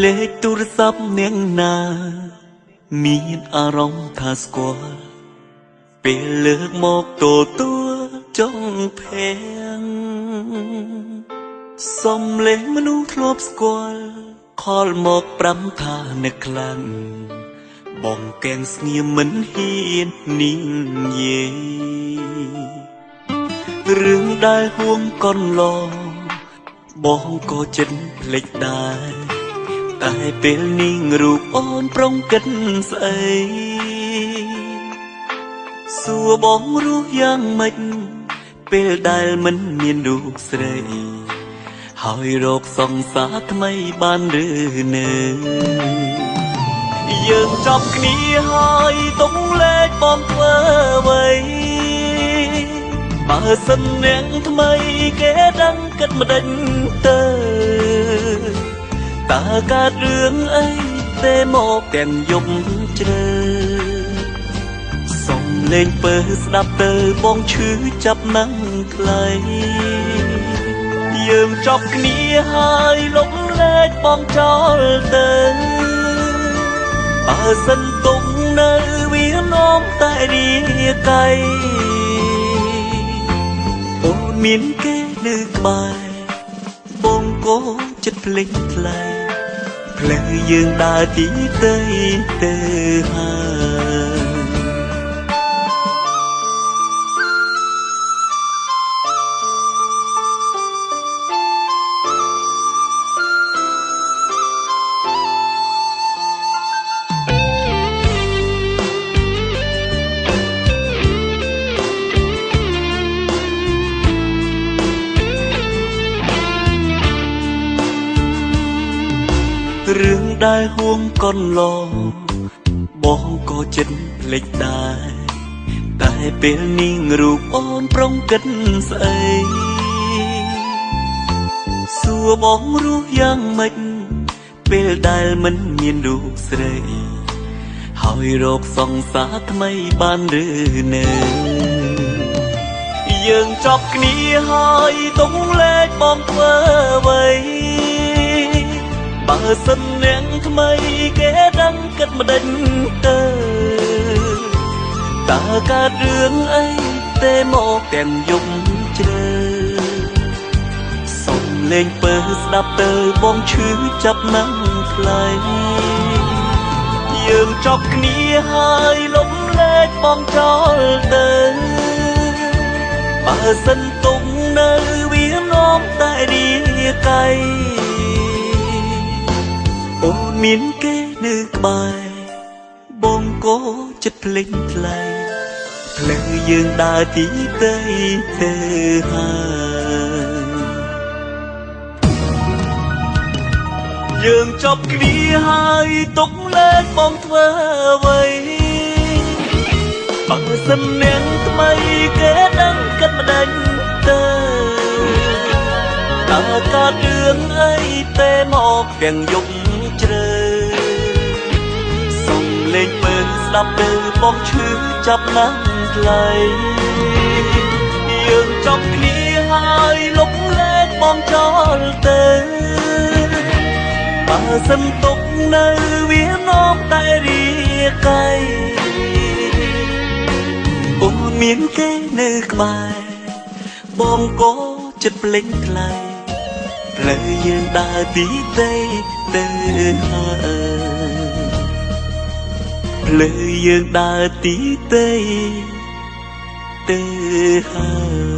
លេខទូរស័ព្ទនាងណាមានអារម្មណ៍ថាស្គាល់ពេលលើកមកទទួលចង់ភែងសំលេងមនុស្សធ្លាប់ស្គាល់ខលមកប្រាំថានឹកខ្លាំងបងកែងស្ងៀមមិនហ៊ាននិយាយរឿងដែលហួងកន្លងបងក៏ចិត្តភ្លេចដែរតែពេលនាងរូបអូនប្រុងគិតស្អីសួរបងរស់យ៉ាងម៉េចពេលដែលមិនមានរូបស្រីហើយរកសង្សារថ្មីបានឬនៅយើងចប់គ្នាហើយទុំលេខបងធ្វើអ្វីបើសិននាងថ្មីគេដឹងគិតម្ដេចទៅតើកើតរឿងអីទេមកទាំងយប់ជ្រៅសុំលេងពើស្ដាប់ទៅបងឈឺចាប់ណាំងថ្លៃយើងចប់គ្នាហើយលំលែកបងចោលទៅបើសិនទុំនៅវានាំតែរាកៃអូនមានគេនៅក្បែរបងក៏ចិត្តភ្លេចថ្លៃផ្លូវយើងដើរទីទៅហើយរឿងដែលហួងកន្លងបងក៏ចិត្តភ្លេចដែរតែពេលនាងរូបអូនប្រុងគិតស្អីសួរបងរស់យ៉ាងម៉េចពេលដែលមិនមានរូបស្រីហើយរកសង្សារថ្មីបានឬនៅយើងចប់គ្នាហើយទុំលេខបងធ្វើអ្វីបើសិននាងថ្មីគេដឹងគិតម្ដេចទៅតើកើតរឿងអីទេមកទាំងយប់ជ្រៅសុំលេងពើស្ដាប់ទៅបងឈឺចាប់ណាំងថ្លៃយើងចប់គ្នាហើយលំលែកបងចោលទៅបើសិនទុំនៅវានាំតែរាកៃអូនមានគេនៅក្បែរបងក៏ចិត្តភ្លេចថ្លៃផ្លូវយើងដើរទីទៅហើយយើងចប់គ្នាហើយទុកលេខបងធ្វើអ្វីបើសិននាងថ្មីគេដឹងគិតម្ដេចទៅតើកើតរឿងអីទេមកទាំងយប់ជ្រៅសុំលេងពើស្ដាប់ទៅបងឈឺចាប់ណាំងថ្លៃយើងចប់គ្នាហើយលុបលេខបងចោលទៅបើសិនទុកនៅវានាំតែរាកៃអូនមានគេនៅក្បែរបងក៏ចិត្តភ្លេចថ្លៃផ្លូវយើងដើរទីទៅហើយផ្លូវយើងដើរទីទៅហើយ